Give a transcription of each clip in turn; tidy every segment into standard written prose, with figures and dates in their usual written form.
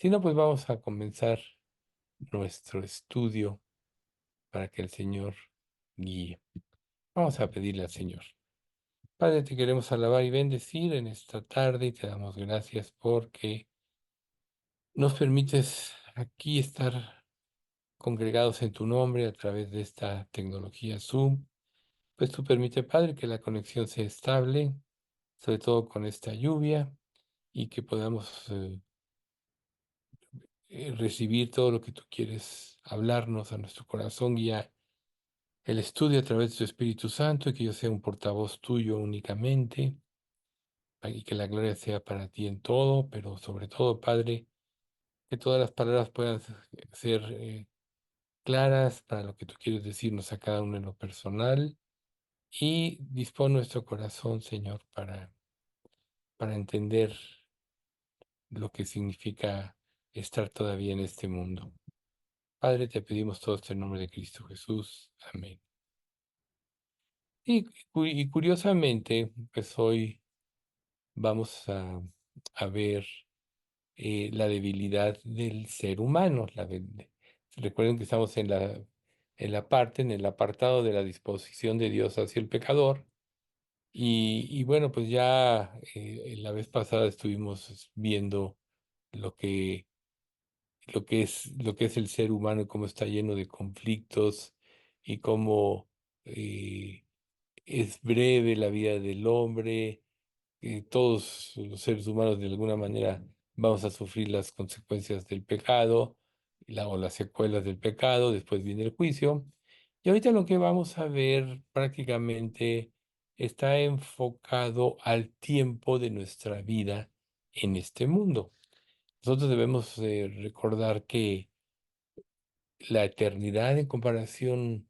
Si no, pues vamos a comenzar nuestro estudio para que el Señor guíe. Vamos a pedirle al Señor. Padre, te queremos alabar y bendecir en esta tarde y te damos gracias porque nos permites aquí estar congregados en tu nombre a través de esta tecnología Zoom. Pues tú permite, Padre, que la conexión sea estable, sobre todo con esta lluvia, y que podamos recibir todo lo que tú quieres hablarnos a nuestro corazón, guía el estudio a través de tu Espíritu Santo, y que yo sea un portavoz tuyo únicamente, y que la gloria sea para ti en todo, pero sobre todo, Padre, que todas las palabras puedan ser claras para lo que tú quieres decirnos a cada uno en lo personal, y dispón nuestro corazón, Señor, para entender lo que significa estar todavía en este mundo. Padre, te pedimos todo esto en nombre de Cristo Jesús. Amén. Y curiosamente, pues hoy vamos a ver la debilidad del ser humano. Recuerden que estamos en el apartado de la disposición de Dios hacia el pecador. Y bueno, pues ya la vez pasada estuvimos viendo lo que, lo que es el ser humano y cómo está lleno de conflictos y cómo eh, es breve la vida del hombre. Todos los seres humanos de alguna manera vamos a sufrir las consecuencias del pecado o las secuelas del pecado, después viene el juicio. Y ahorita lo que vamos a ver prácticamente está enfocado al tiempo de nuestra vida en este mundo. Nosotros debemos recordar que la eternidad en comparación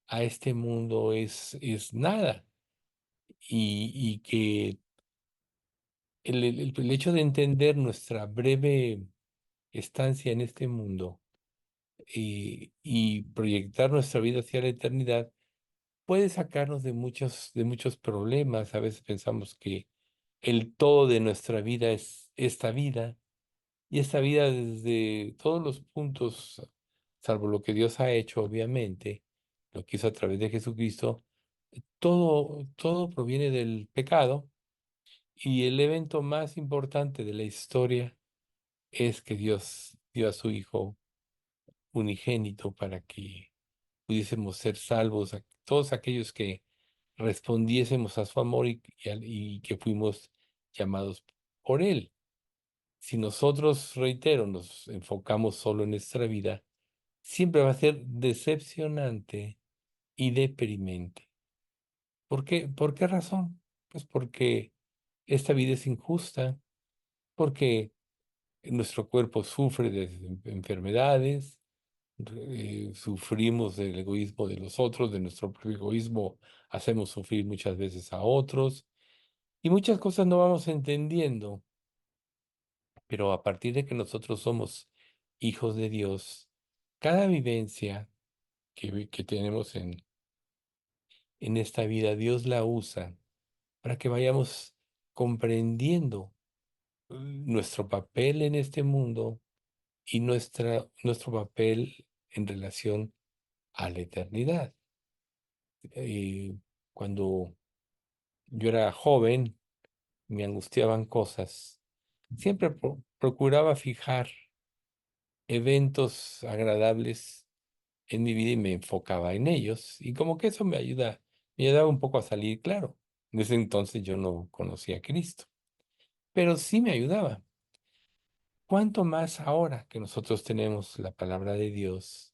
a este mundo es nada, y que el hecho de entender nuestra breve estancia en este mundo y proyectar nuestra vida hacia la eternidad puede sacarnos de muchos problemas. A veces pensamos que el todo de nuestra vida es esta vida, y esta vida desde todos los puntos, salvo lo que Dios ha hecho, obviamente, lo que hizo a través de Jesucristo, todo proviene del pecado, y el evento más importante de la historia es que Dios dio a su Hijo unigénito para que pudiésemos ser salvos, a todos aquellos que respondiésemos a su amor, y que fuimos llamados por Él. Si nosotros, reitero, nos enfocamos solo en nuestra vida, siempre va a ser decepcionante y deprimente. ¿Por qué? ¿Por qué razón? Pues porque esta vida es injusta, porque nuestro cuerpo sufre de enfermedades, sufrimos del egoísmo de los otros, de nuestro propio egoísmo hacemos sufrir muchas veces a otros, y muchas cosas no vamos entendiendo, pero a partir de que nosotros somos hijos de Dios, cada vivencia que tenemos en esta vida, Dios la usa para que vayamos comprendiendo nuestro papel en este mundo y nuestro papel en relación a la eternidad. Cuando yo era joven, me angustiaban cosas. Siempre procuraba fijar eventos agradables en mi vida y me enfocaba en ellos. Y como que eso me ayudaba un poco a salir claro. En ese entonces yo no conocía a Cristo, pero sí me ayudaba. ¿Cuánto más ahora que nosotros tenemos la palabra de Dios,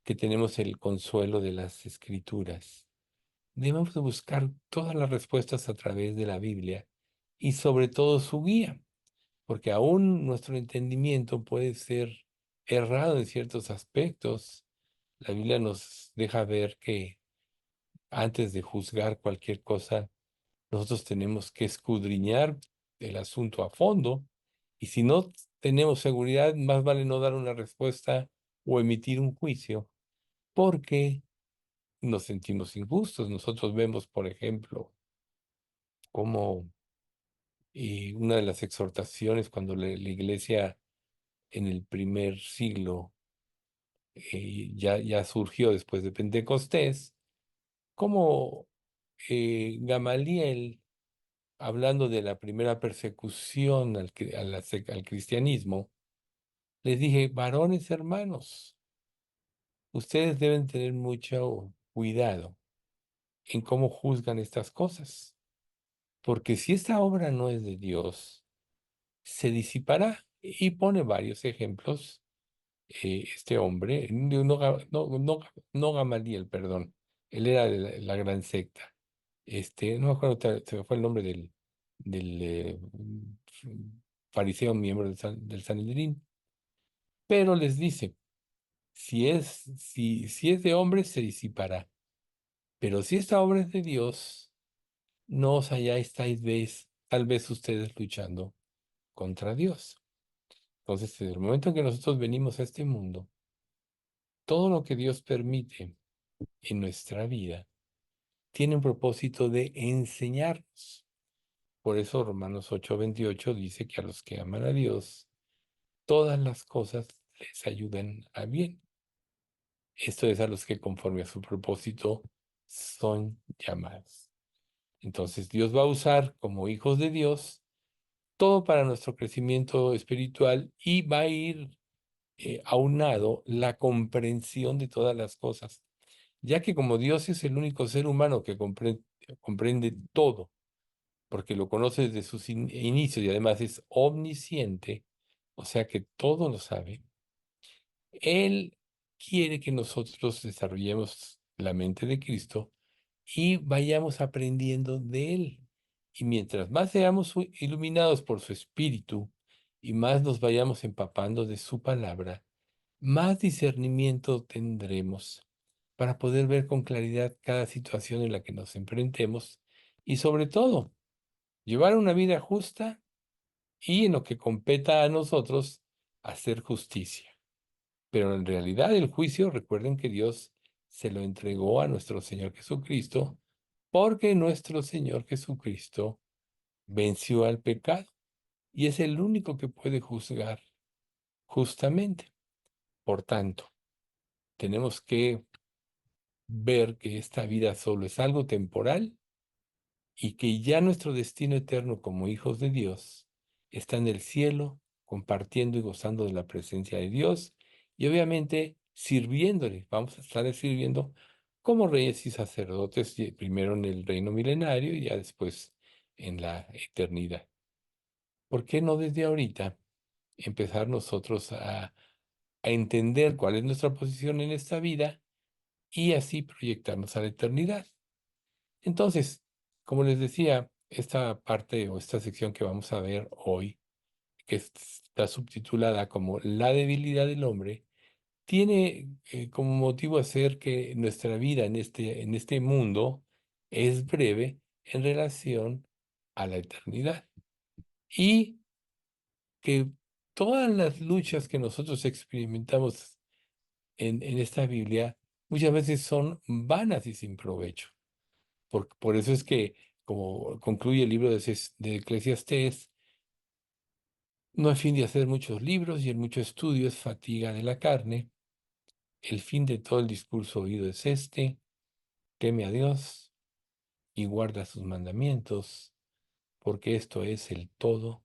que tenemos el consuelo de las Escrituras? Debemos de buscar todas las respuestas a través de la Biblia y sobre todo su guía, porque aún nuestro entendimiento puede ser errado en ciertos aspectos. La Biblia nos deja ver que antes de juzgar cualquier cosa, nosotros tenemos que escudriñar el asunto a fondo, y si no tenemos seguridad, más vale no dar una respuesta o emitir un juicio, porque nos sentimos injustos. Nosotros vemos, por ejemplo, cómo una de las exhortaciones cuando la iglesia en el primer siglo, ya surgió después de Pentecostés, como Gamaliel, hablando de la primera persecución al cristianismo, les dije, varones hermanos, ustedes deben tener mucho cuidado en cómo juzgan estas cosas, porque si esta obra no es de Dios, se disipará. Y pone varios ejemplos, este hombre, no Gamaliel, perdón, él era de la gran secta. No me acuerdo, se me fue el nombre del fariseo miembro del Sanedrín, pero les dice, si es de hombres, se disipará, pero si esta obra es de Dios, no os halláis tal vez ustedes luchando contra Dios. Entonces, desde el momento en que nosotros venimos a este mundo, todo lo que Dios permite en nuestra vida tiene un propósito de enseñarnos. Por eso Romanos 8:28 dice que a los que aman a Dios, todas las cosas les ayudan a bien. Esto es a los que conforme a su propósito son llamados. Entonces Dios va a usar como hijos de Dios todo para nuestro crecimiento espiritual y va a ir aunado la comprensión de todas las cosas, ya que como Dios es el único ser humano que comprende todo, porque lo conoce desde sus inicios y además es omnisciente, o sea que todo lo sabe, Él quiere que nosotros desarrollemos la mente de Cristo y vayamos aprendiendo de Él. Y mientras más seamos iluminados por su Espíritu y más nos vayamos empapando de su palabra, más discernimiento tendremos para poder ver con claridad cada situación en la que nos enfrentemos y sobre todo llevar una vida justa y en lo que competa a nosotros hacer justicia. Pero en realidad el juicio, recuerden que Dios se lo entregó a nuestro Señor Jesucristo porque nuestro Señor Jesucristo venció al pecado y es el único que puede juzgar justamente. Por tanto, tenemos que ver que esta vida solo es algo temporal y que ya nuestro destino eterno como hijos de Dios está en el cielo, compartiendo y gozando de la presencia de Dios y obviamente sirviéndole. Vamos a estar sirviendo como reyes y sacerdotes, primero en el reino milenario y ya después en la eternidad. ¿Por qué no desde ahorita empezar nosotros a entender cuál es nuestra posición en esta vida y así proyectarnos a la eternidad? Entonces, como les decía, esta parte o esta sección que vamos a ver hoy, que está subtitulada como La debilidad del hombre, tiene como motivo hacer que nuestra vida en este mundo es breve en relación a la eternidad y que todas las luchas que nosotros experimentamos en esta Biblia muchas veces son vanas y sin provecho. Por eso es que, como concluye el libro de Eclesiastés, no hay fin de hacer muchos libros y el mucho estudio es fatiga de la carne. El fin de todo el discurso oído es este: teme a Dios y guarda sus mandamientos, porque esto es el todo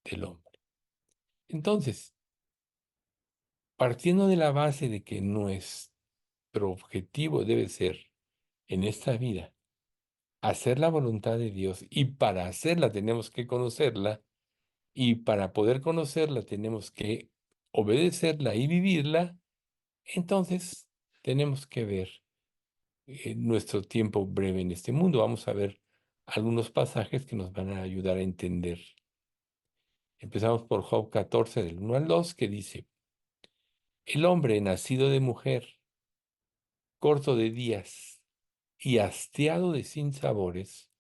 del hombre. Entonces, partiendo de la base de que nuestro objetivo debe ser en esta vida hacer la voluntad de Dios y para hacerla tenemos que conocerla. Y para poder conocerla tenemos que obedecerla y vivirla. Entonces tenemos que ver nuestro tiempo breve en este mundo. Vamos a ver algunos pasajes que nos van a ayudar a entender. Empezamos por Job 14, del 1 al 2, que dice: El hombre nacido de mujer, corto de días y hastiado de sinsabores,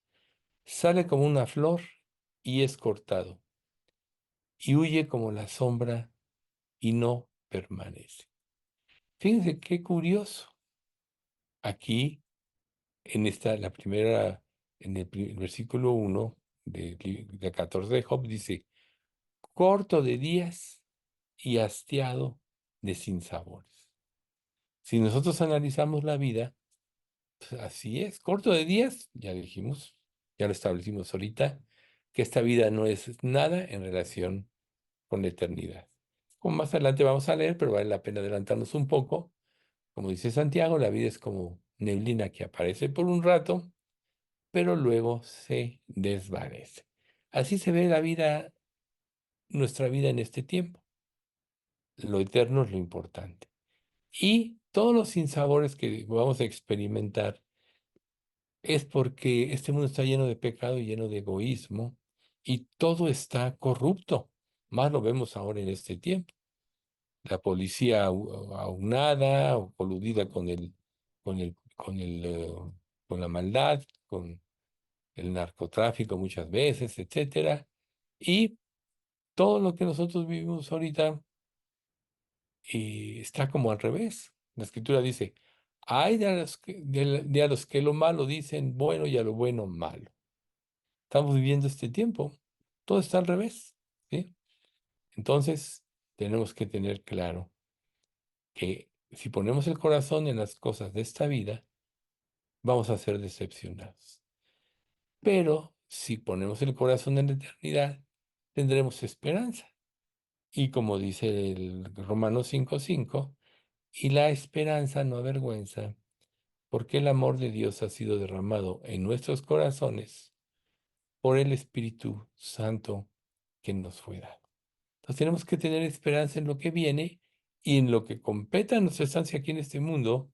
sale como una flor y es cortado, y huye como la sombra y no permanece. Fíjense qué curioso. Aquí, la primera, en el versículo 1 de 14 de Job, dice, corto de días y hastiado de sinsabores. Si nosotros analizamos la vida, pues así es, corto de días, ya dijimos, ya lo establecimos ahorita, que esta vida no es nada en relación con la eternidad. Como más adelante vamos a leer, pero vale la pena adelantarnos un poco. Como dice Santiago, la vida es como neblina que aparece por un rato, pero luego se desvanece. Así se ve la vida, nuestra vida en este tiempo. Lo eterno es lo importante. Y todos los sinsabores que vamos a experimentar es porque este mundo está lleno de pecado y lleno de egoísmo y todo está corrupto. Más lo vemos ahora en este tiempo. La policía aunada o coludida con con la maldad, con el narcotráfico muchas veces, etcétera. Y todo lo que nosotros vivimos ahorita está como al revés. La escritura dice, hay de a los que lo malo dicen bueno y a lo bueno malo. Estamos viviendo este tiempo, todo está al revés, ¿sí? Entonces, tenemos que tener claro que si ponemos el corazón en las cosas de esta vida, vamos a ser decepcionados. Pero si ponemos el corazón en la eternidad, tendremos esperanza. Y como dice el Romanos 5:5, y la esperanza no avergüenza, porque el amor de Dios ha sido derramado en nuestros corazones por el Espíritu Santo que nos fue dado. Entonces tenemos que tener esperanza en lo que viene y en lo que compete a nuestra estancia aquí en este mundo,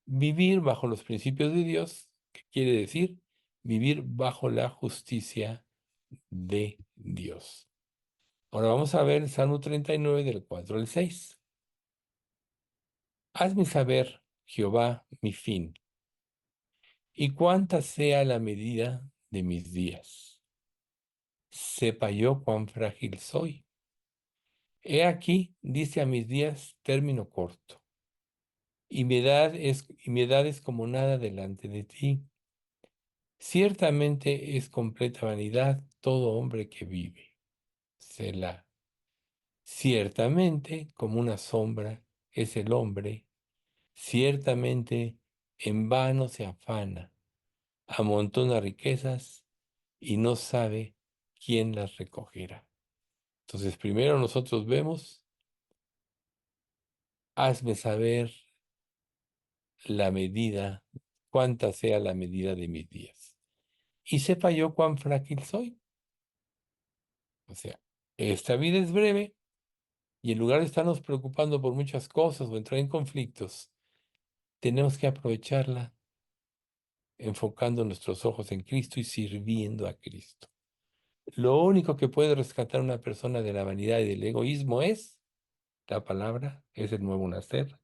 vivir bajo los principios de Dios, que quiere decir vivir bajo la justicia de Dios. Ahora vamos a ver el Salmo 39 del 4 al 6. Hazme saber, Jehová, mi fin, y cuánta sea la medida de mis días. Sepa yo cuán frágil soy. He aquí, dice a mis días, término corto, y mi edad es como nada delante de ti. Ciertamente es completa vanidad todo hombre que vive. Selah. Ciertamente como una sombra es el hombre, ciertamente en vano se afana, amontona riquezas y no sabe quién las recogerá. Entonces, primero nosotros vemos, hazme saber la medida, cuánta sea la medida de mis días. Y sepa yo cuán frágil soy. O sea, esta vida es breve y en lugar de estarnos preocupando por muchas cosas o entrar en conflictos, tenemos que aprovecharla enfocando nuestros ojos en Cristo y sirviendo a Cristo. Lo único que puede rescatar a una persona de la vanidad y del egoísmo es la palabra, es el nuevo nacer,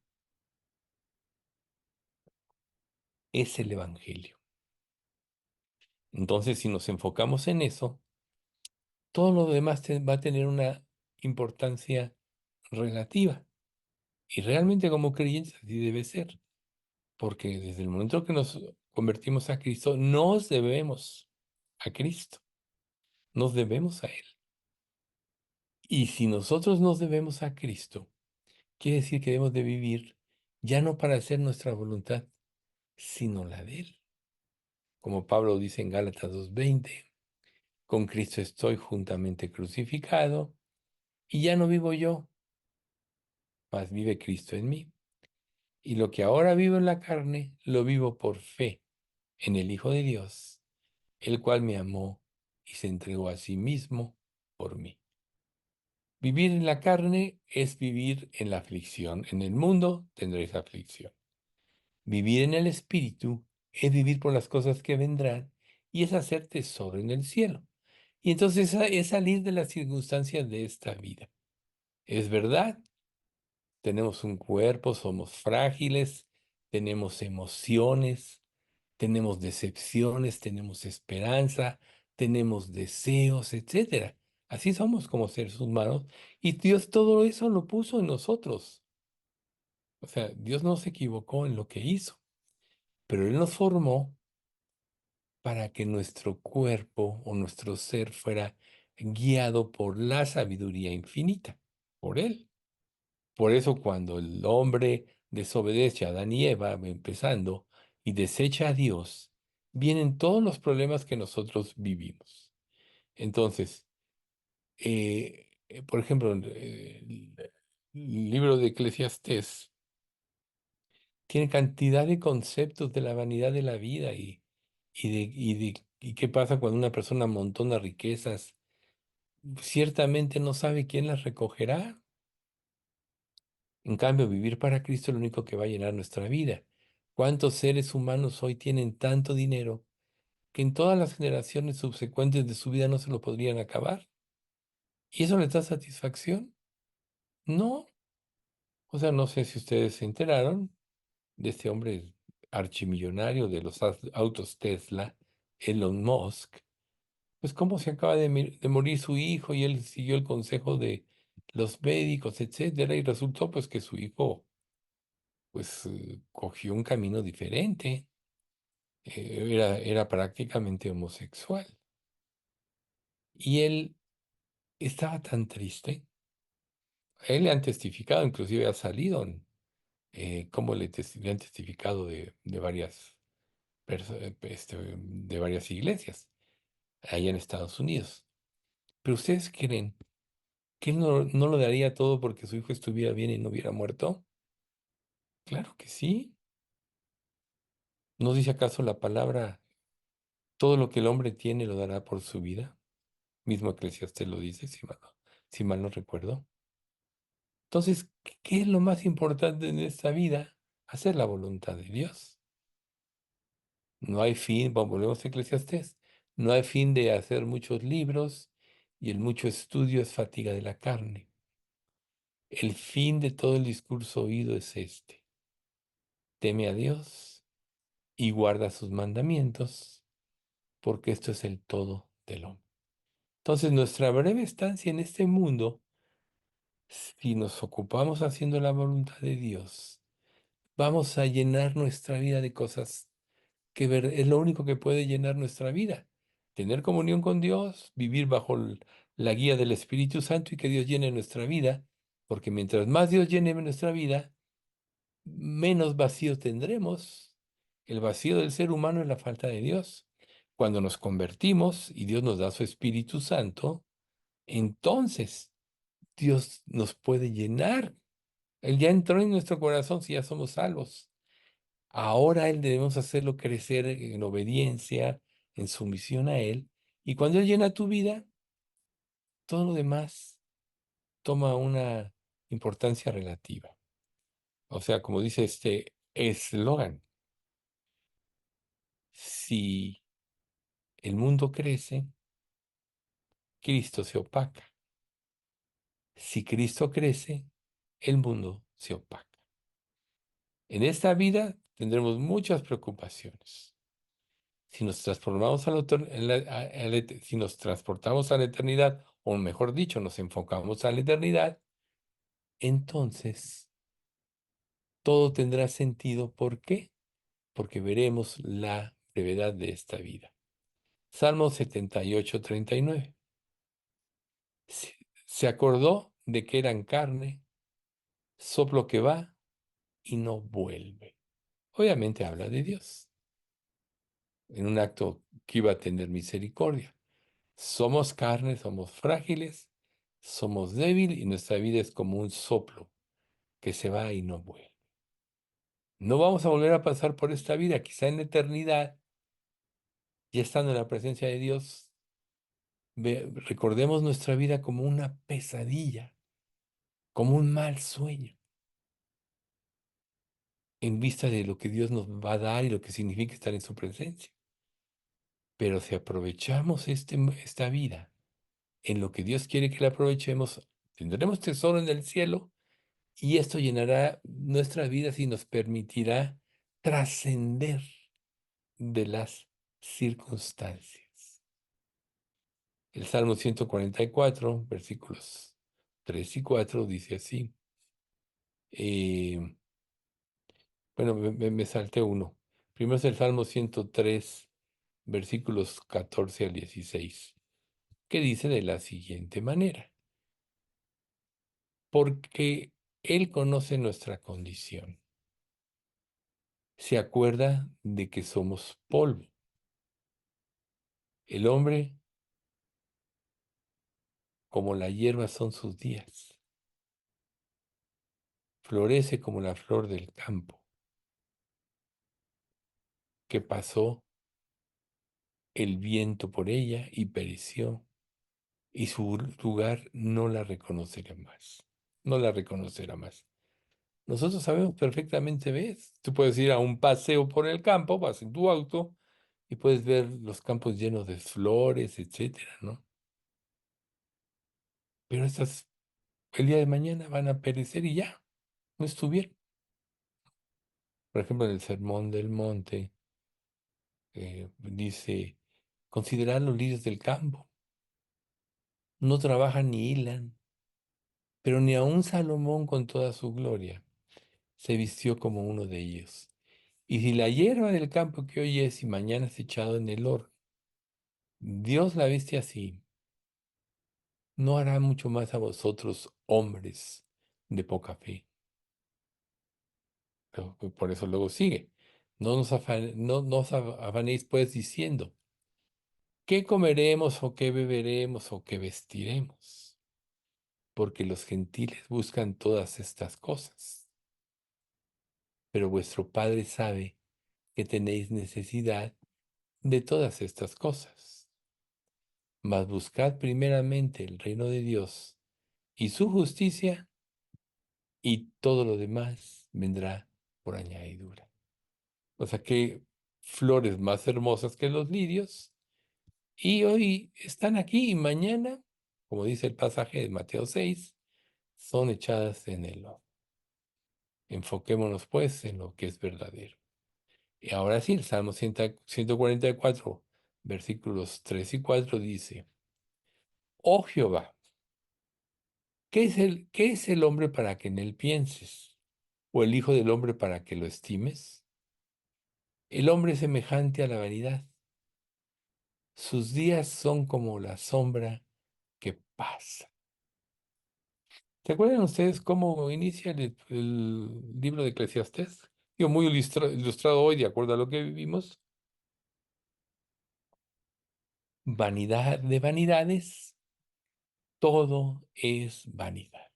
es el Evangelio. Entonces, si nos enfocamos en eso, todo lo demás va a tener una importancia relativa. Y realmente como creyentes así debe ser, porque desde el momento que nos convertimos a Cristo, nos debemos a Cristo, nos debemos a Él. Y si nosotros nos debemos a Cristo, quiere decir que debemos de vivir ya no para hacer nuestra voluntad, sino la de Él. Como Pablo dice en Gálatas 2:20, con Cristo estoy juntamente crucificado y ya no vivo yo, mas vive Cristo en mí. Y lo que ahora vivo en la carne, lo vivo por fe en el Hijo de Dios, el cual me amó y se entregó a sí mismo por mí. Vivir en la carne es vivir en la aflicción. En el mundo tendréis aflicción. Vivir en el Espíritu es vivir por las cosas que vendrán y es hacer tesoro en el cielo. Y entonces es salir de las circunstancias de esta vida. Es verdad, tenemos un cuerpo, somos frágiles, tenemos emociones, tenemos decepciones, tenemos esperanza, tenemos deseos, etcétera. Así somos como seres humanos y Dios todo eso lo puso en nosotros. O sea, Dios no se equivocó en lo que hizo, pero Él nos formó para que nuestro cuerpo o nuestro ser fuera guiado por la sabiduría infinita, por Él. Por eso cuando el hombre desobedece a Adán y Eva, empezando, y desecha a Dios, vienen todos los problemas que nosotros vivimos. Entonces, por ejemplo, el libro de Eclesiastés tiene cantidad de conceptos de la vanidad de la vida y qué pasa cuando una persona amontona riquezas. Ciertamente no sabe quién las recogerá. En cambio, vivir para Cristo es lo único que va a llenar nuestra vida. ¿Cuántos seres humanos hoy tienen tanto dinero que en todas las generaciones subsecuentes de su vida no se lo podrían acabar? ¿Y eso les da satisfacción? No. O sea, no sé si ustedes se enteraron de este hombre archimillonario de los autos Tesla, Elon Musk. Pues cómo se acaba de morir su hijo y él siguió el consejo de los médicos, etcétera, y resultó pues que su hijo pues cogió un camino diferente. Era prácticamente homosexual. Y él estaba tan triste. A él le han testificado, inclusive ha salido, como le han testificado de varias, de varias iglesias allá en Estados Unidos. Pero ustedes creen que él no lo daría todo porque su hijo estuviera bien y no hubiera muerto. Claro que sí. ¿No dice acaso la palabra, todo lo que el hombre tiene lo dará por su vida? Mismo Eclesiastés lo dice, si mal no recuerdo. Entonces, ¿qué es lo más importante en esta vida? Hacer la voluntad de Dios. No hay fin, volvemos a Eclesiastés, no hay fin de hacer muchos libros y el mucho estudio es fatiga de la carne. El fin de todo el discurso oído es este: teme a Dios y guarda sus mandamientos, porque esto es el todo del hombre. Entonces, nuestra breve estancia en este mundo, si nos ocupamos haciendo la voluntad de Dios, vamos a llenar nuestra vida de cosas que es lo único que puede llenar nuestra vida. Tener comunión con Dios, vivir bajo la guía del Espíritu Santo y que Dios llene nuestra vida, porque mientras más Dios llene nuestra vida, menos vacío tendremos. El vacío del ser humano es la falta de Dios. Cuando nos convertimos y Dios nos da su Espíritu Santo, entonces Dios nos puede llenar. Él ya entró en nuestro corazón si ya somos salvos. Ahora Él debemos hacerlo crecer en obediencia, en sumisión a Él. Y cuando Él llena tu vida, todo lo demás toma una importancia relativa. O sea, como dice este eslogan, si el mundo crece, Cristo se opaca. Si Cristo crece, el mundo se opaca. En esta vida tendremos muchas preocupaciones. Si nos transformamos si nos transportamos a la eternidad, o mejor dicho, nos enfocamos a la eternidad, entonces todo tendrá sentido. ¿Por qué? Porque veremos la brevedad de esta vida. Salmo 78:39. Se, se acordó de que eran carne, soplo que va y no vuelve. Obviamente habla de Dios, en un acto que iba a tener misericordia. Somos carne, somos frágiles, somos débiles y nuestra vida es como un soplo que se va y no vuelve. No vamos a volver a pasar por esta vida, quizá en la eternidad, ya estando en la presencia de Dios, recordemos nuestra vida como una pesadilla, como un mal sueño, en vista de lo que Dios nos va a dar y lo que significa estar en su presencia. Pero si aprovechamos esta vida en lo que Dios quiere que la aprovechemos, tendremos tesoro en el cielo. Y esto llenará nuestras vidas y nos permitirá trascender de las circunstancias. El Salmo 144, versículos 3 y 4 dice así. eh, bueno, me salté uno. Primero es el Salmo 103, versículos 14 al 16, que dice de la siguiente manera: porque Él conoce nuestra condición. Se acuerda de que somos polvo. El hombre, como la hierba, son sus días. Florece como la flor del campo, que pasó el viento por ella y pereció, y su lugar no la reconocerá más. No la reconocerá más. Nosotros sabemos perfectamente, ¿ves? Tú puedes ir a un paseo por el campo, vas en tu auto y puedes ver los campos llenos de flores, etcétera, ¿no? Pero estas el día de mañana van a perecer y ya, no estuvieron. Por ejemplo, en el Sermón del Monte dice, considerad los lirios del campo, no trabajan ni hilan, pero ni aun Salomón con toda su gloria se vistió como uno de ellos. Y si la hierba del campo que hoy es y mañana es echado en el horno, Dios la viste así, no hará mucho más a vosotros, hombres de poca fe. Por eso luego sigue. No os afanéis pues diciendo, ¿qué comeremos o qué beberemos o qué vestiremos? Porque los gentiles buscan todas estas cosas. Pero vuestro Padre sabe que tenéis necesidad de todas estas cosas. Mas buscad primeramente el reino de Dios y su justicia, y todo lo demás vendrá por añadidura. O sea que flores más hermosas que los lirios, y hoy están aquí y mañana, como dice el pasaje de Mateo 6, son echadas en el lodo. Enfoquémonos pues en lo que es verdadero. Y ahora sí, el Salmo 144, versículos 3 y 4 dice, Oh Jehová, qué es el hombre para que en él pienses? ¿O el hijo del hombre para que lo estimes? El hombre es semejante a la vanidad. Sus días son como la sombra que pasa. ¿Se acuerdan ustedes cómo inicia el libro de Eclesiastés? Digo, muy ilustrado hoy, de acuerdo a lo que vivimos. Vanidad de vanidades, todo es vanidad.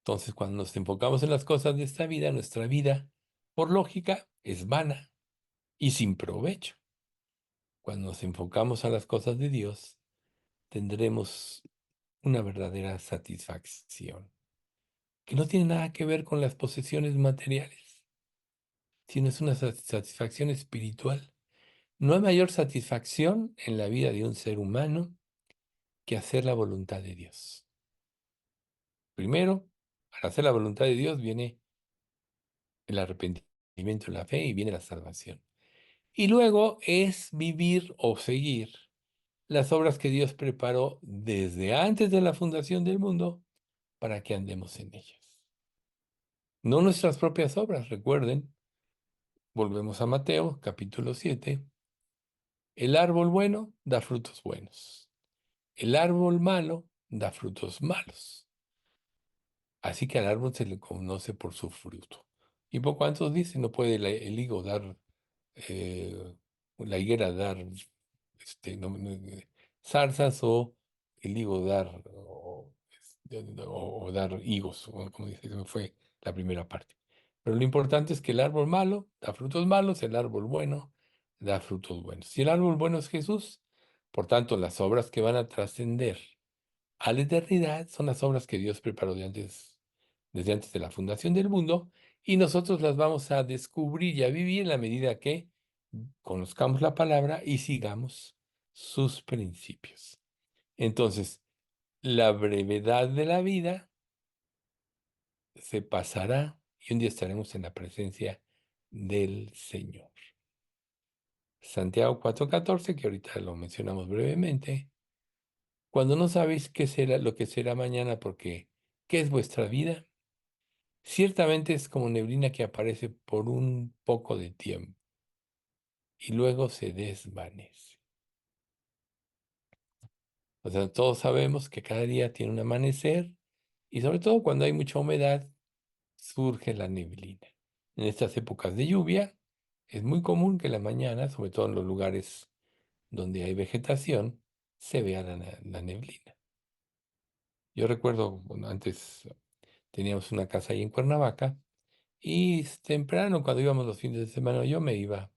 Entonces, cuando nos enfocamos en las cosas de esta vida, nuestra vida, por lógica, es vana y sin provecho. Cuando nos enfocamos a las cosas de Dios, tendremos una verdadera satisfacción, que no tiene nada que ver con las posesiones materiales, sino es una satisfacción espiritual. No hay mayor satisfacción en la vida de un ser humano que hacer la voluntad de Dios. Primero, al hacer la voluntad de Dios viene el arrepentimiento, la fe y viene la salvación. Y luego es vivir o seguir las obras que Dios preparó desde antes de la fundación del mundo para que andemos en ellas. No nuestras propias obras, recuerden, volvemos a Mateo, capítulo 7. El árbol bueno da frutos buenos. El árbol malo da frutos malos. Así que al árbol se le conoce por su fruto. Y por cuantos dice, no puede el higo dar, eh, la higuera dar zarzas o el higo dar, o dar higos, o como dice, eso fue la primera parte. Pero lo importante es que el árbol malo da frutos malos, el árbol bueno da frutos buenos. Si el árbol bueno es Jesús, por tanto, las obras que van a trascender a la eternidad son las obras que Dios preparó desde antes de la fundación del mundo, y nosotros las vamos a descubrir y a vivir en la medida que conozcamos la palabra y sigamos sus principios. Entonces, la brevedad de la vida se pasará y un día estaremos en la presencia del Señor. Santiago 4:14, que ahorita lo mencionamos brevemente, cuando no sabéis qué será lo que será mañana, porque ¿qué es vuestra vida? Ciertamente es como neblina que aparece por un poco de tiempo y luego se desvanece. O sea, todos sabemos que cada día tiene un amanecer Y sobre todo cuando hay mucha humedad, surge la neblina. En estas épocas de lluvia, es muy común que en la mañana, sobre todo en los lugares donde hay vegetación, se vea la neblina. Yo recuerdo, bueno, antes teníamos una casa ahí en Cuernavaca y temprano, cuando íbamos los fines de semana, yo me iba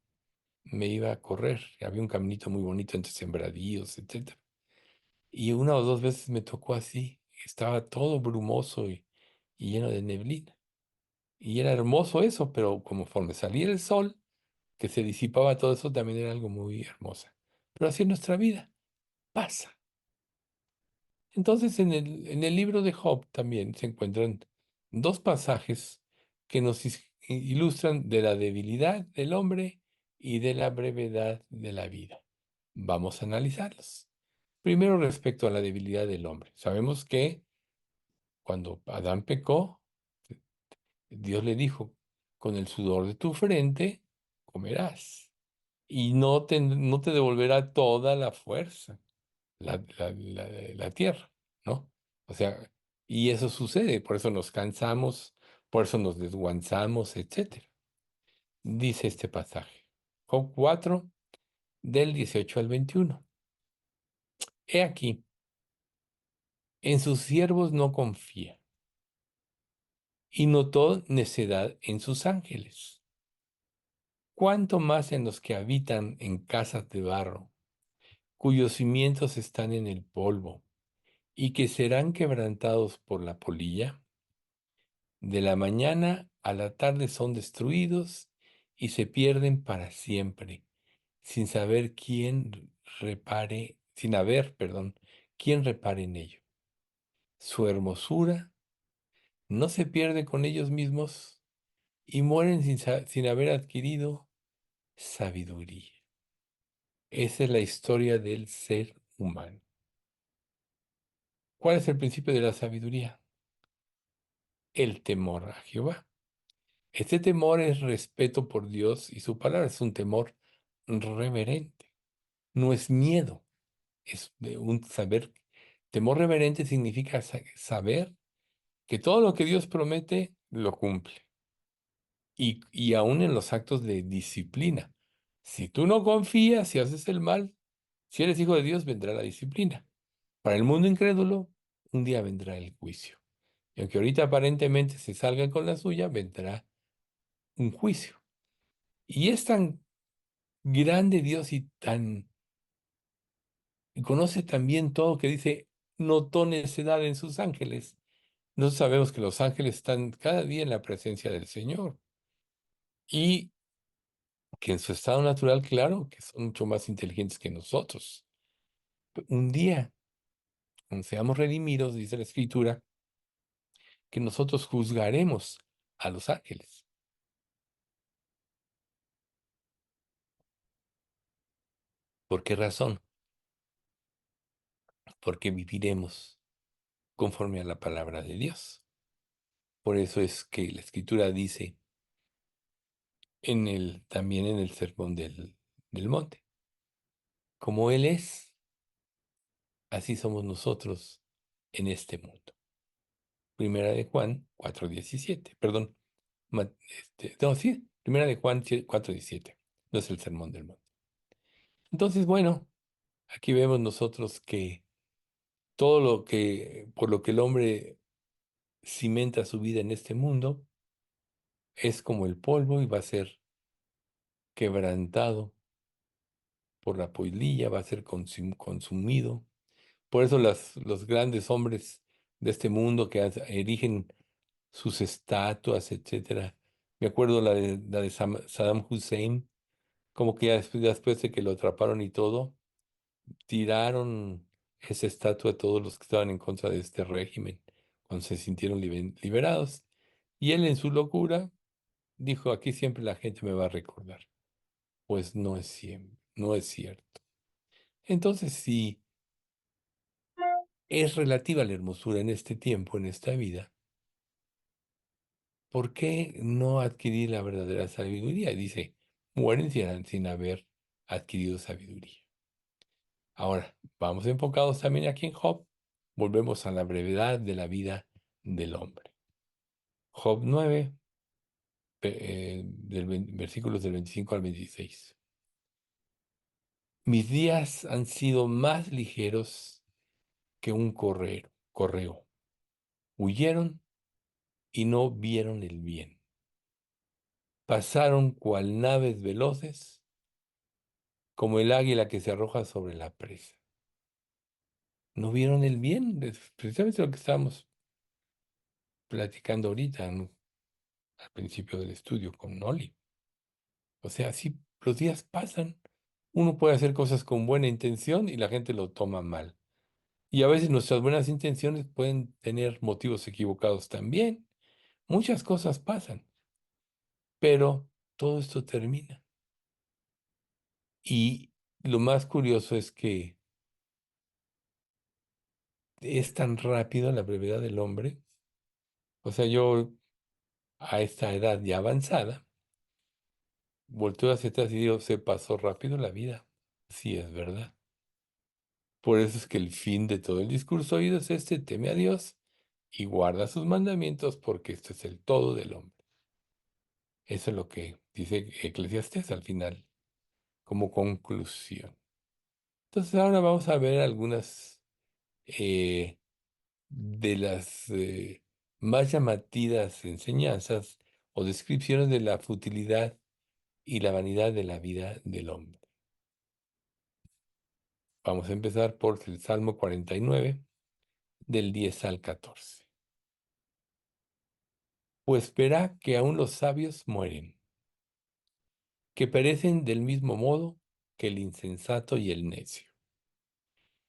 a correr. Había un caminito muy bonito entre sembradíos, etcétera. Y una o dos veces me tocó así. Estaba todo brumoso y lleno de neblina. Y era hermoso eso, pero conforme salía el sol, que se disipaba todo eso, también era algo muy hermoso. Pero así es nuestra vida, pasa. Entonces, en el libro de Job también se encuentran dos pasajes que nos ilustran de la debilidad del hombre y de la brevedad de la vida. Vamos a analizarlos. Primero, respecto a la debilidad del hombre. Sabemos que cuando Adán pecó, Dios le dijo, con el sudor de tu frente comerás y no te devolverá toda la fuerza, la tierra, ¿no? O sea, y eso sucede, por eso nos cansamos, por eso nos desguanzamos, etcétera. Dice este pasaje, Job 4, del 18 al 21. He aquí, en sus siervos no confía, y notó necedad en sus ángeles. Cuánto más en los que habitan en casas de barro, cuyos cimientos están en el polvo, y que serán quebrantados por la polilla. De la mañana a la tarde son destruidos y se pierden para siempre, sin saber quién repare, sin haber, perdón, quién repare en ello. Su hermosura no se pierde con ellos mismos y mueren sin haber adquirido sabiduría. Esa es la historia del ser humano. ¿Cuál es el principio de la sabiduría? El temor a Jehová. Este temor es respeto por Dios y su palabra, es un temor reverente, no es miedo, es de un saber. Temor reverente significa saber que todo lo que Dios promete lo cumple y aún en los actos de disciplina. Si tú no confías, si haces el mal, si eres hijo de Dios, vendrá la disciplina. Para el mundo incrédulo, un día vendrá el juicio. Y aunque ahorita aparentemente se salgan con la suya, vendrá un juicio. Y es tan grande Dios y conoce también todo que dice, notó necedad en sus ángeles. Nosotros sabemos que los ángeles están cada día en la presencia del Señor y que en su estado natural, claro, que son mucho más inteligentes que nosotros. Un día, cuando seamos redimidos, dice la Escritura, que nosotros juzgaremos a los ángeles. ¿Por qué razón? Porque viviremos conforme a la palabra de Dios. Por eso es que la Escritura dice también en el sermón del monte. Como Él es, así somos nosotros en este mundo. Primera de Juan 4:17, perdón. No, sí, Primera de Juan 4:17. No es el sermón del monte. Entonces, bueno, aquí vemos nosotros que todo por lo que el hombre cimenta su vida en este mundo, es como el polvo y va a ser quebrantado por la polilla, va a ser consumido. Por eso los grandes hombres de este mundo que erigen sus estatuas, etcétera. Me acuerdo la de Saddam Hussein, como que ya después de que lo atraparon y todo, tiraron esa estatua a todos los que estaban en contra de este régimen, cuando se sintieron liberados. Y él en su locura dijo, aquí siempre la gente me va a recordar. Pues no es siempre, no es cierto. Entonces, sí es relativa la hermosura en este tiempo, en esta vida, ¿por qué no adquirir la verdadera sabiduría? Dice, mueren sin haber adquirido sabiduría. Ahora, vamos enfocados también aquí en Job. Volvemos a la brevedad de la vida del hombre. Job 9, versículos del 25 al 26. Mis días han sido más ligeros que un correo. Huyeron y no vieron el bien. Pasaron cual naves veloces, como el águila que se arroja sobre la presa. No vieron el bien, es precisamente lo que estábamos platicando ahorita, ¿no? Al principio del estudio con Noli. O sea, así los días pasan. Uno puede hacer cosas con buena intención y la gente lo toma mal. Y a veces nuestras buenas intenciones pueden tener motivos equivocados también. Muchas cosas pasan, pero todo esto termina. Y lo más curioso es que es tan rápido la brevedad del hombre. O sea, yo a esta edad ya avanzada, volteo hacia atrás y digo, se pasó rápido la vida. Sí, es verdad. Por eso es que el fin de todo el discurso oído es este: teme a Dios y guarda sus mandamientos, porque esto es el todo del hombre. Eso es lo que dice Eclesiastés al final, como conclusión. Entonces ahora vamos a ver algunas eh, de las más llamativas enseñanzas o descripciones de la futilidad y la vanidad de la vida del hombre. Vamos a empezar por el Salmo 49, del 10 al 14. Pues verá que aun los sabios mueren, que perecen del mismo modo que el insensato y el necio,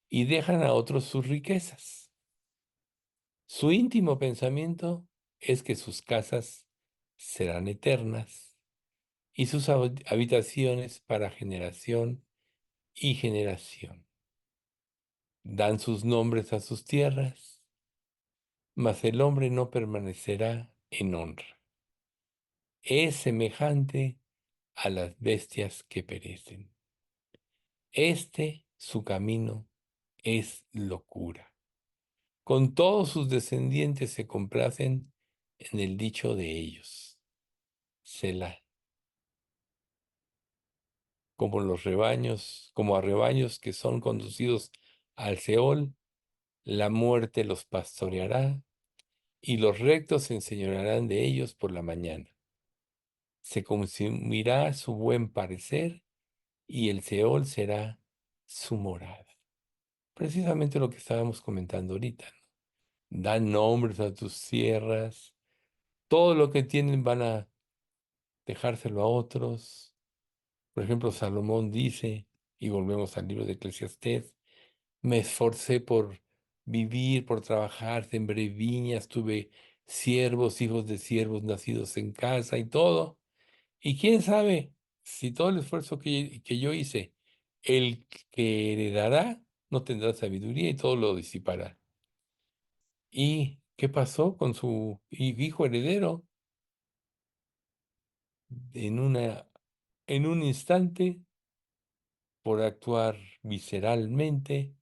y dejan a otros sus riquezas. Su íntimo pensamiento es que sus casas serán eternas y sus habitaciones para generación y generación. Dan sus nombres a sus tierras, mas el hombre no permanecerá en honra. Es semejante a las bestias que perecen. Su camino, es locura. Con todos sus descendientes se complacen en el dicho de ellos. Selah. Como los rebaños, como a rebaños que son conducidos al Seol, la muerte los pastoreará y los rectos se enseñorearán de ellos por la mañana. Se consumirá su buen parecer y el Seol será su morada. Precisamente lo que estábamos comentando ahorita, ¿no? Dan nombres a tus tierras, todo lo que tienen van a dejárselo a otros. Por ejemplo, Salomón dice, y volvemos al libro de Eclesiastés: me esforcé por vivir, por trabajar, sembré viñas, tuve siervos, hijos de siervos nacidos en casa y todo. Y quién sabe si todo el esfuerzo que yo hice, el que heredará no tendrá sabiduría y todo lo disipará. ¿Y qué pasó con su hijo heredero? En en un instante, por actuar visceralmente,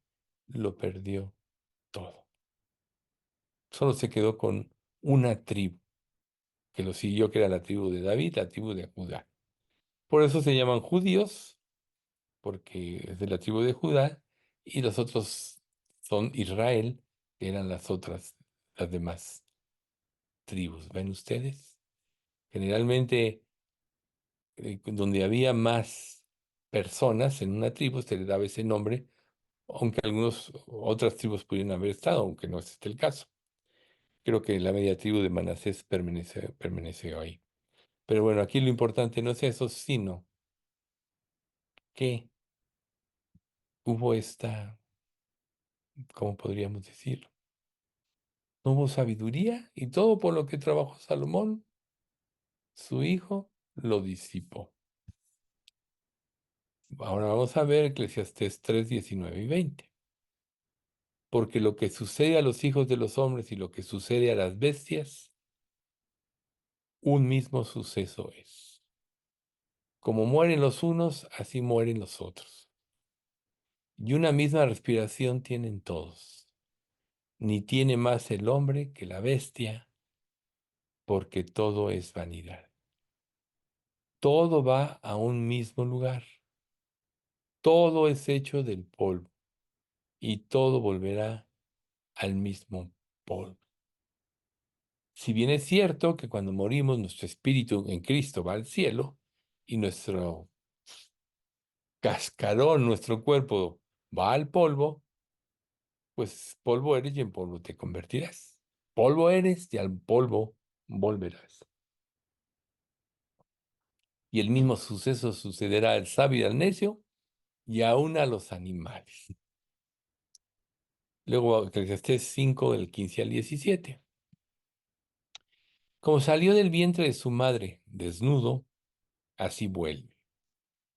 lo perdió todo. Solo se quedó con una tribu, que lo siguió, que era la tribu de David, la tribu de Judá. Por eso se llaman judíos, porque es de la tribu de Judá, y los otros son Israel, que eran las demás tribus. ¿Ven ustedes? Generalmente, donde había más personas en una tribu, se le daba ese nombre, aunque otras tribus pudieran haber estado, aunque no es este el caso. Creo que la media tribu de Manasés permaneció ahí. Pero bueno, aquí lo importante no es eso, sino que hubo ¿cómo podríamos decirlo? No hubo sabiduría y todo por lo que trabajó Salomón, su hijo, lo disipó. Ahora vamos a ver Eclesiastés 3, 19 y 20. Porque lo que sucede a los hijos de los hombres y lo que sucede a las bestias, un mismo suceso es. Como mueren los unos, así mueren los otros. Y una misma respiración tienen todos. ni tiene más el hombre que la bestia, porque todo es vanidad. Todo va a un mismo lugar, todo es hecho del polvo y todo volverá al mismo polvo. Si bien es cierto que cuando morimos nuestro espíritu en Cristo va al cielo y nuestro cascarón, nuestro cuerpo va al polvo, pues polvo eres y en polvo te convertirás. Polvo eres y al polvo volverás. Y el mismo suceso sucederá al sabio y al necio y aún a los animales. Luego, Eclesiastés 5, del 15 al 17. Como salió del vientre de su madre desnudo, así vuelve,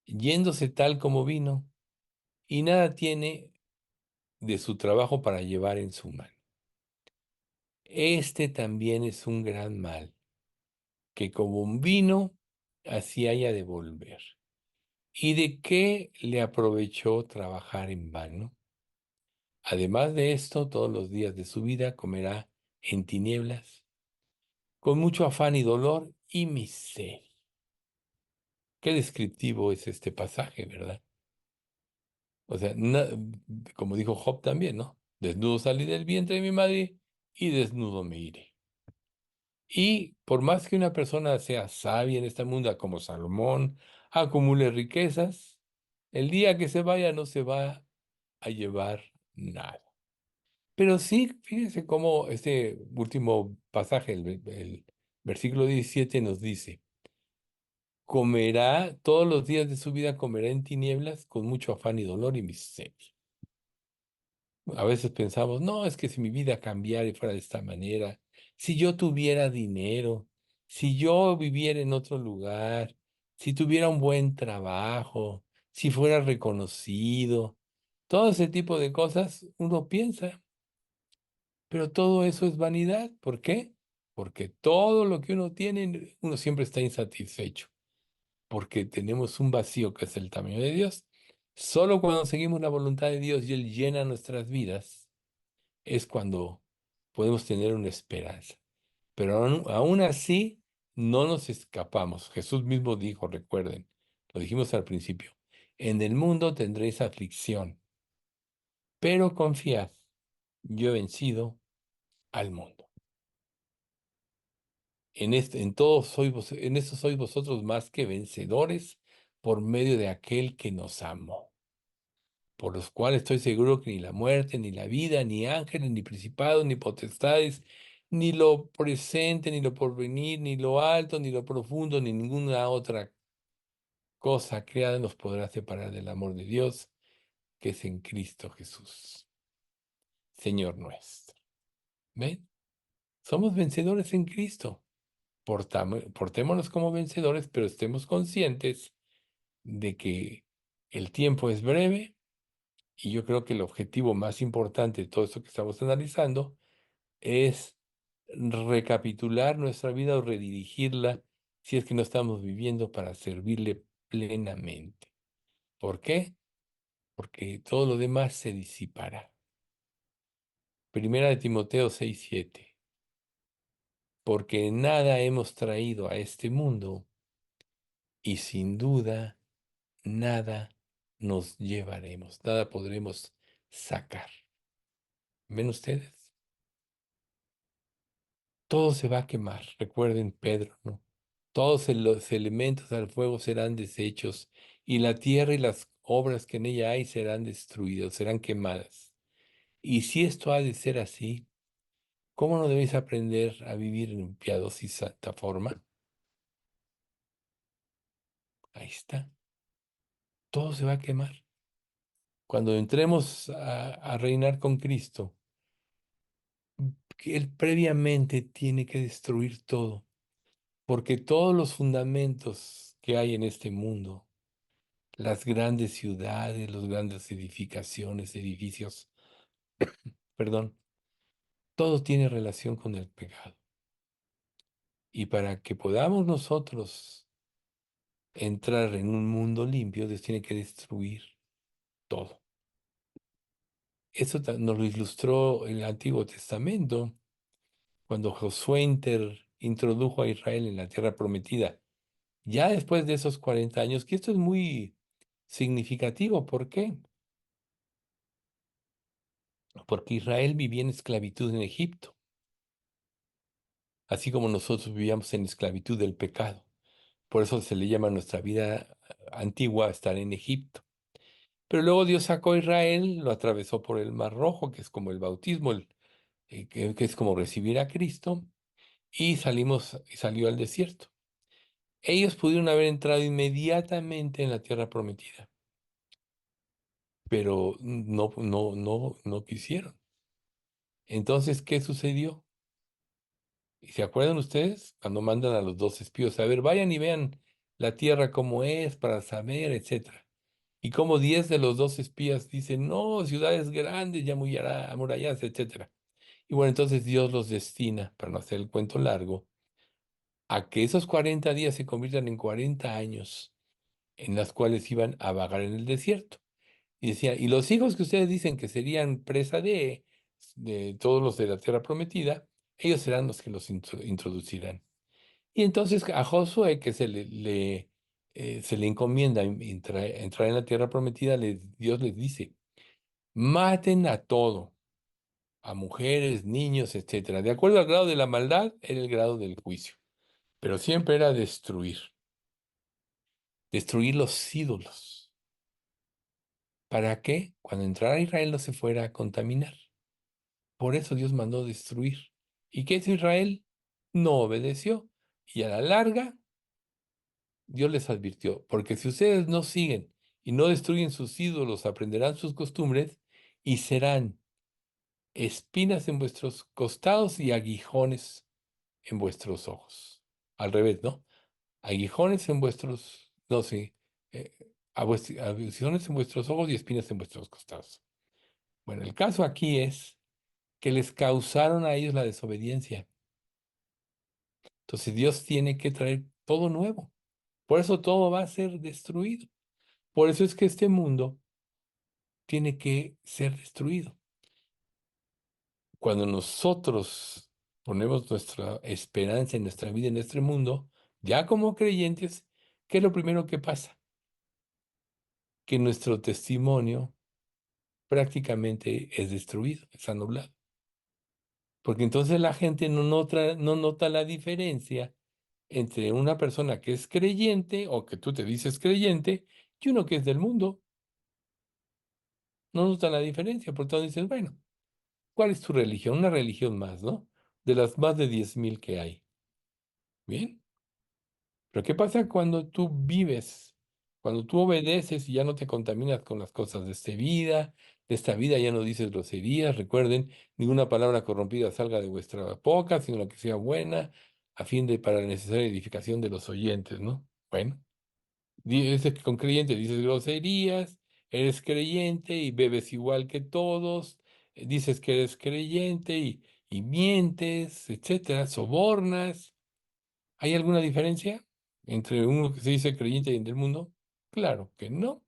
yéndose tal como vino, y nada tiene de su trabajo para llevar en su mano. Este también es un gran mal, que como un vino, así haya de volver. ¿Y de qué le aprovechó trabajar en vano? Además de esto, todos los días de su vida comerá en tinieblas, con mucho afán y dolor y miseria. Qué descriptivo es este pasaje, ¿verdad? O sea, como dijo Job también, ¿no? Desnudo salí del vientre de mi madre y desnudo me iré. Y por más que una persona sea sabia en esta mundo, como Salomón, acumule riquezas, el día que se vaya no se va a llevar nada. Pero sí, fíjense cómo este último pasaje, el versículo 17 nos dice, comerá todos los días de su vida, comerá en tinieblas con mucho afán y dolor y miseria. A veces pensamos, no, es que si mi vida cambiara y fuera de esta manera, si yo tuviera dinero, si yo viviera en otro lugar, si tuviera un buen trabajo, si fuera reconocido, todo ese tipo de cosas uno piensa, pero todo eso es vanidad. ¿Por qué? Porque todo lo que uno tiene, uno siempre está insatisfecho, porque tenemos un vacío que es el tamaño de Dios. Solo cuando seguimos la voluntad de Dios y Él llena nuestras vidas, es cuando podemos tener una esperanza. Pero aún así, no nos escapamos. Jesús mismo dijo, recuerden, lo dijimos al principio, en el mundo tendréis aflicción, pero confiad, yo he vencido al mundo. En esto sois vosotros más que vencedores por medio de aquel que nos amó, por los cuales estoy seguro que ni la muerte, ni la vida, ni ángeles, ni principados, ni potestades, ni lo presente, ni lo porvenir, ni lo alto, ni lo profundo, ni ninguna otra cosa creada nos podrá separar del amor de Dios que es en Cristo Jesús, Señor nuestro. ¿Ven? Somos vencedores en Cristo. Portémonos como vencedores, pero estemos conscientes de que el tiempo es breve y yo creo que el objetivo más importante de todo esto que estamos analizando es recapitular nuestra vida o redirigirla si es que no estamos viviendo para servirle plenamente. ¿Por qué? Porque todo lo demás se disipará. Primera de Timoteo 6:7. Porque nada hemos traído a este mundo y sin duda nada nos llevaremos, nada podremos sacar. ¿Ven ustedes? Todo se va a quemar, recuerden Pedro, ¿no? Todos los elementos al fuego serán deshechos y la tierra y las obras que en ella hay serán destruidas, serán quemadas. Y si esto ha de ser así, ¿cómo no debéis aprender a vivir en piadosa y santa forma? Ahí está, todo se va a quemar. Cuando entremos a reinar con Cristo, que Él previamente tiene que destruir todo, porque todos los fundamentos que hay en este mundo, las grandes ciudades, las grandes edificaciones, edificios, perdón, todo tiene relación con el pecado. Y para que podamos nosotros entrar en un mundo limpio, Dios tiene que destruir todo. Eso nos lo ilustró el Antiguo Testamento, cuando Josué introdujo a Israel en la tierra prometida. Ya después de esos 40 años, que esto es muy significativo. ¿Por qué? Porque Israel vivía en esclavitud en Egipto, así como nosotros vivíamos en esclavitud del pecado. Por eso se le llama a nuestra vida antigua estar en Egipto. Pero luego Dios sacó a Israel, lo atravesó por el Mar Rojo, que es como el bautismo, que es como recibir a Cristo, y salió al desierto. Ellos pudieron haber entrado inmediatamente en la tierra prometida, pero no quisieron. Entonces, ¿qué sucedió? ¿Y se acuerdan ustedes cuando mandan a los dos espías? A ver, vayan y vean la tierra como es para saber, etcétera. Y como 10 de los dos espías dicen, no, ciudades grandes, ya muy amuralladas, etcétera. Y bueno, entonces Dios los destina, para no hacer el cuento largo, a que esos 40 días se conviertan en 40 años en las cuales iban a vagar en el desierto. Y decía, y los hijos que ustedes dicen que serían presa de todos los de la tierra prometida, ellos serán los que los introducirán. Y entonces a Josué, que se le encomienda entrar en la tierra prometida, Dios les dice, maten a todo, a mujeres, niños, etcétera. De acuerdo al grado de la maldad, era el grado del juicio. Pero siempre era destruir los ídolos. ¿Para qué? Cuando entrara Israel no se fuera a contaminar. Por eso Dios mandó destruir. ¿Y qué hizo Israel? No obedeció. Y a la larga, Dios les advirtió, porque si ustedes no siguen y no destruyen sus ídolos, aprenderán sus costumbres y serán espinas en vuestros costados y aguijones en vuestros ojos. Al revés, ¿no? Aguijones en vuestros, no sé, aguijones en vuestros ojos y espinas en vuestros costados. Bueno, el caso aquí es que les causaron a ellos la desobediencia. Entonces Dios tiene que traer todo nuevo. Por eso todo va a ser destruido. Por eso es que este mundo tiene que ser destruido. Cuando nosotros ponemos nuestra esperanza en nuestra vida en este mundo, ya como creyentes, ¿qué es lo primero que pasa? Que nuestro testimonio prácticamente es destruido, es anulado. Porque entonces la gente no nota la diferencia entre una persona que es creyente o que tú te dices creyente y uno que es del mundo. No nota la diferencia, por tanto dices, bueno, ¿cuál es tu religión? Una religión más, ¿no? De las más de 10.000 que hay. Bien, pero ¿qué pasa cuando tú vives? Cuando tú obedeces y ya no te contaminas con las cosas de esta vida ya no dices groserías, recuerden, ninguna palabra corrompida salga de vuestra boca, sino la que sea buena, a fin de para la necesaria edificación de los oyentes, ¿no? Bueno. Dices que con creyente dices groserías, eres creyente y bebes igual que todos, dices que eres creyente y mientes, etcétera, sobornas. ¿Hay alguna diferencia entre uno que se dice creyente y el del mundo? Claro que no,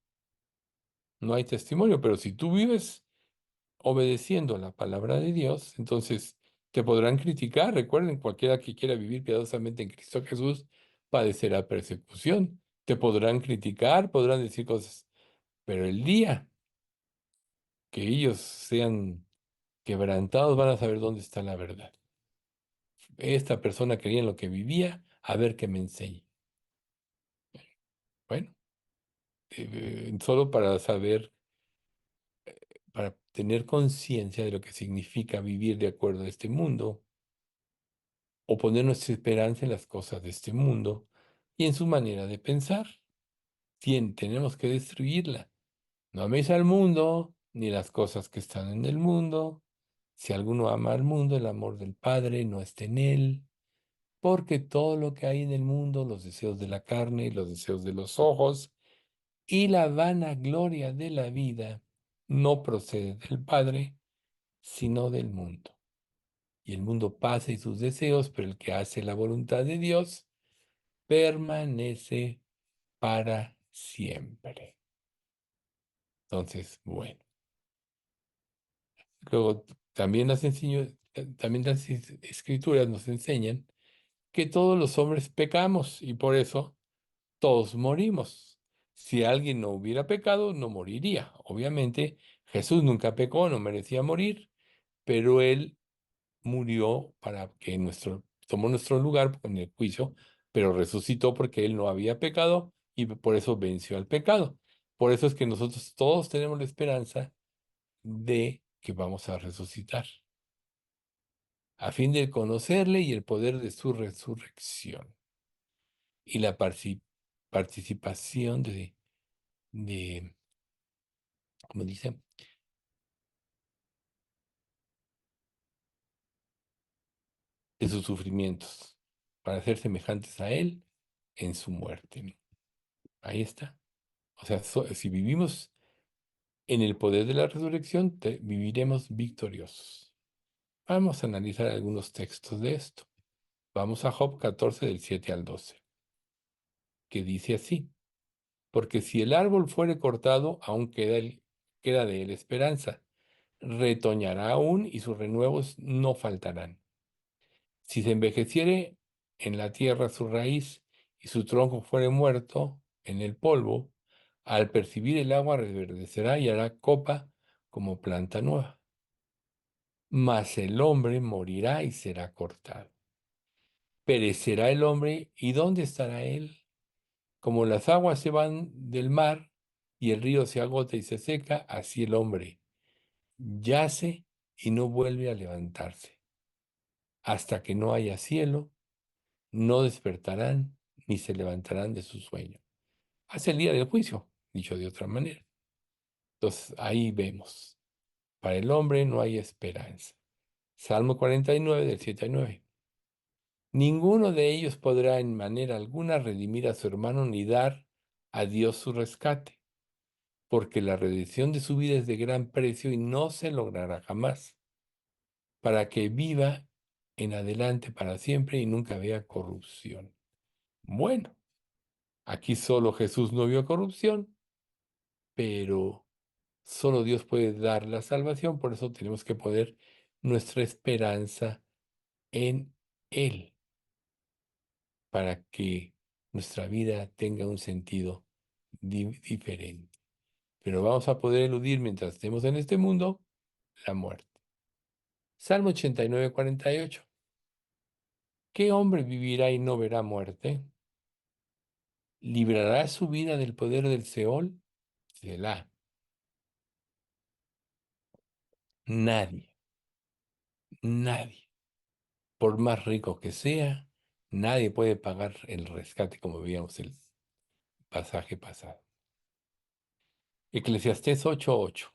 no hay testimonio, pero si tú vives obedeciendo la palabra de Dios, entonces te podrán criticar. Recuerden, cualquiera que quiera vivir piadosamente en Cristo Jesús padecerá persecución. Te podrán criticar, podrán decir cosas. Pero el día que ellos sean quebrantados van a saber dónde está la verdad. Esta persona creía en lo que vivía, a ver qué me enseña. Bueno, solo para saber, para tener conciencia de lo que significa vivir de acuerdo a este mundo, o poner nuestra esperanza en las cosas de este mundo y en su manera de pensar. Tenemos que destruirla. No améis al mundo, ni las cosas que están en el mundo. Si alguno ama al mundo, el amor del Padre no está en él, porque todo lo que hay en el mundo, los deseos de la carne y los deseos de los ojos y la vanagloria de la vida, no procede del Padre, sino del mundo. Y el mundo pasa y sus deseos, pero el que hace la voluntad de Dios permanece para siempre. Entonces, bueno. Luego, también las escrituras nos enseñan que todos los hombres pecamos y por eso todos morimos. Si alguien no hubiera pecado, no moriría. Obviamente, Jesús nunca pecó, no merecía morir, pero él murió para que tomó nuestro lugar en el juicio, pero resucitó porque él no había pecado y por eso venció al pecado. Por eso es que nosotros todos tenemos la esperanza de que vamos a resucitar, a fin de conocerle y el poder de su resurrección y la participación de, como dice, de sus sufrimientos, para ser semejantes a él en su muerte, ¿no? Ahí está. O sea, si vivimos en el poder de la resurrección, viviremos victoriosos. Vamos a analizar algunos textos de esto. Vamos a Job 14 del 7 al 12, que dice así: porque si el árbol fuere cortado, aún queda de él esperanza. Retoñará aún y sus renuevos no faltarán. Si se envejeciere en la tierra su raíz y su tronco fuere muerto en el polvo, al percibir el agua reverdecerá y hará copa como planta nueva. Mas el hombre morirá y será cortado. Perecerá el hombre, ¿y dónde estará él? Como las aguas se van del mar y el río se agota y se seca, así el hombre yace y no vuelve a levantarse. Hasta que no haya cielo, no despertarán ni se levantarán de su sueño. Hace el día del juicio, dicho de otra manera. Entonces ahí vemos, para el hombre no hay esperanza. Salmo 49 del 7 al 9. Ninguno de ellos podrá en manera alguna redimir a su hermano ni dar a Dios su rescate, porque la redención de su vida es de gran precio y no se logrará jamás, para que viva en adelante para siempre y nunca vea corrupción. Bueno, aquí solo Jesús no vio corrupción, pero solo Dios puede dar la salvación, por eso tenemos que poner nuestra esperanza en Él, para que nuestra vida tenga un sentido diferente. Pero vamos a poder eludir mientras estemos en este mundo la muerte. Salmo 89, 48. ¿Qué hombre vivirá y no verá muerte? ¿Librará su vida del poder del Seol? Selah. Nadie, nadie, por más rico que sea, nadie puede pagar el rescate como veíamos el pasaje pasado. Eclesiastés 8:8.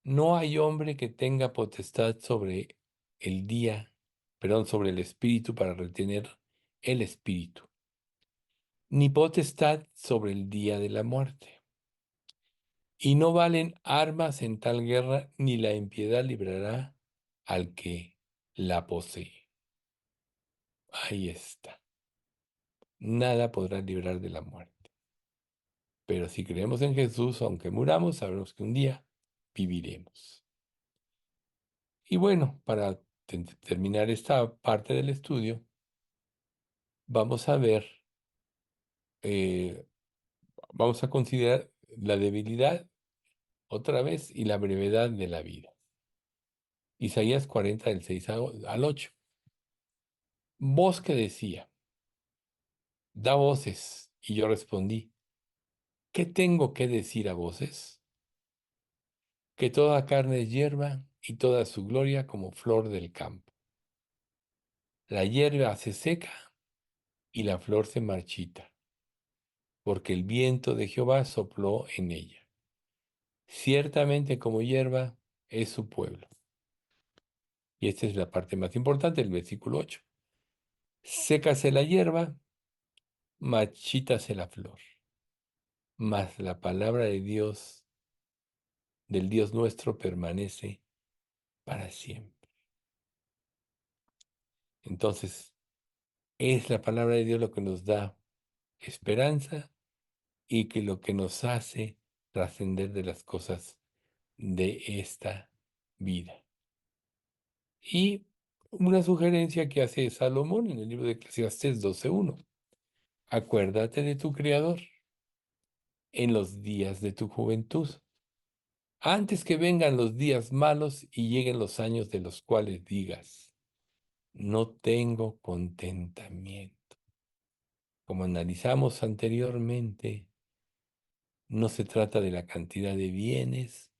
No hay hombre que tenga potestad sobre el día, perdón, sobre el espíritu para retener el espíritu, ni potestad sobre el día de la muerte. Y no valen armas en tal guerra, ni la impiedad librará al que la posee. Ahí está. Nada podrá librar de la muerte. Pero si creemos en Jesús, aunque muramos, sabremos que un día viviremos. Y bueno, para terminar esta parte del estudio, vamos a ver, eh, vamos a considerar la debilidad otra vez y la brevedad de la vida. Isaías 40 del 6 al 8. Voz que decía, da voces. Y yo respondí, ¿qué tengo que decir a voces? Que toda carne es hierba y toda su gloria como flor del campo. La hierba se seca y la flor se marchita, porque el viento de Jehová sopló en ella. Ciertamente como hierba es su pueblo. Y esta es la parte más importante del versículo 8. Sécase la hierba, marchítase la flor. Mas la palabra de Dios, del Dios nuestro, permanece para siempre. Entonces, es la palabra de Dios lo que nos da esperanza y que lo que nos hace trascender de las cosas de esta vida. Y una sugerencia que hace Salomón en el libro de Eclesiastés 12:1. Acuérdate de tu Creador en los días de tu juventud, antes que vengan los días malos y lleguen los años de los cuales digas, no tengo contentamiento. Como analizamos anteriormente, no se trata de la cantidad de bienes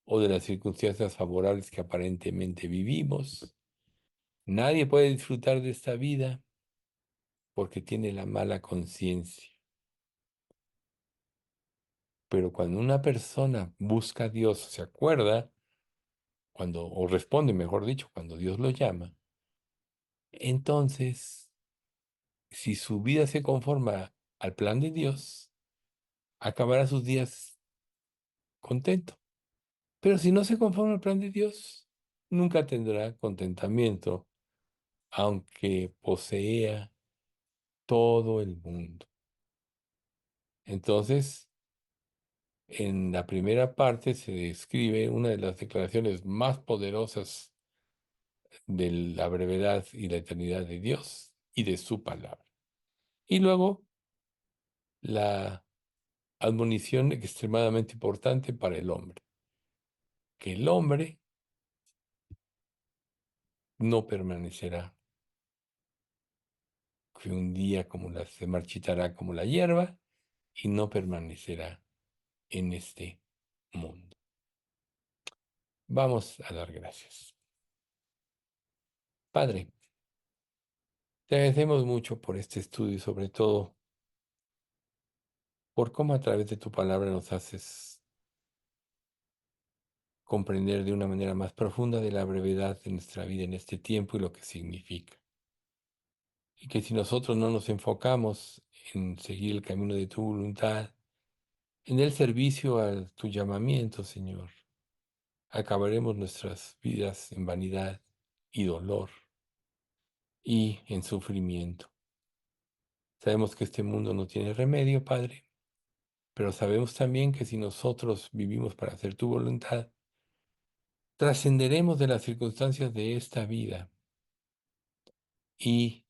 o de las circunstancias favorables que aparentemente vivimos. Nadie puede disfrutar de esta vida porque tiene la mala conciencia. Pero cuando una persona busca a Dios, se acuerda, o responde, mejor dicho, cuando Dios lo llama, entonces, si su vida se conforma al plan de Dios, acabará sus días contento. Pero si no se conforma al plan de Dios, nunca tendrá contentamiento, aunque posea todo el mundo. Entonces, en la primera parte se describe una de las declaraciones más poderosas de la brevedad y la eternidad de Dios y de su palabra. Y luego la admonición extremadamente importante para el hombre, que el hombre no permanecerá, que un día se marchitará como la hierba y no permanecerá en este mundo. Vamos a dar gracias. Padre, te agradecemos mucho por este estudio y sobre todo por cómo a través de tu palabra nos haces comprender de una manera más profunda de la brevedad de nuestra vida en este tiempo y lo que significa. Y que si nosotros no nos enfocamos en seguir el camino de tu voluntad, en el servicio a tu llamamiento, Señor, acabaremos nuestras vidas en vanidad y dolor y en sufrimiento. Sabemos que este mundo no tiene remedio, Padre, pero sabemos también que si nosotros vivimos para hacer tu voluntad, trascenderemos de las circunstancias de esta vida y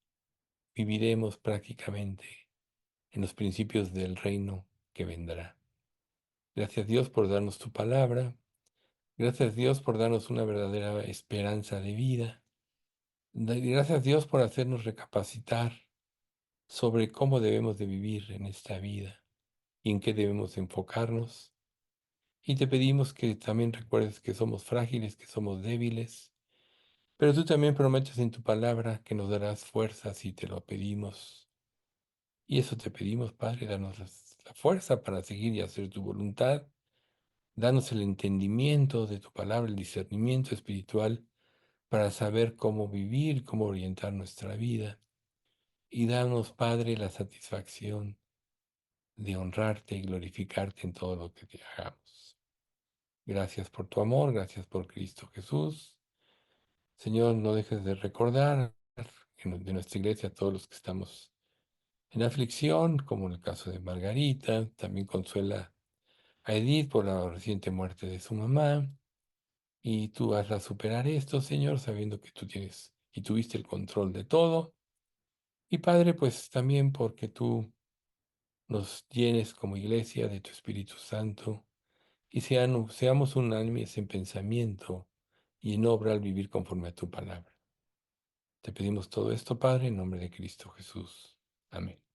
viviremos prácticamente en los principios del reino que vendrá. Gracias Dios por darnos tu palabra. Gracias Dios por darnos una verdadera esperanza de vida. Gracias Dios por hacernos recapacitar sobre cómo debemos de vivir en esta vida y en qué debemos enfocarnos. Y te pedimos que también recuerdes que somos frágiles, que somos débiles, pero tú también prometes en tu palabra que nos darás fuerzas y te lo pedimos. Y eso te pedimos, Padre, danos la fuerza para seguir y hacer tu voluntad. Danos el entendimiento de tu palabra, el discernimiento espiritual para saber cómo vivir, cómo orientar nuestra vida. Y danos, Padre, la satisfacción de honrarte y glorificarte en todo lo que te hagamos. Gracias por tu amor, gracias por Cristo Jesús. Señor, no dejes de recordar de nuestra iglesia a todos los que estamos en aflicción, como en el caso de Margarita. También consuela a Edith por la reciente muerte de su mamá. Y tú hazla superar esto, Señor, sabiendo que tú tienes y tuviste el control de todo. Y Padre, pues también porque tú nos llenes como iglesia de tu Espíritu Santo y seamos unánimes en pensamiento y en obra al vivir conforme a tu palabra. Te pedimos todo esto, Padre, en nombre de Cristo Jesús. Amén.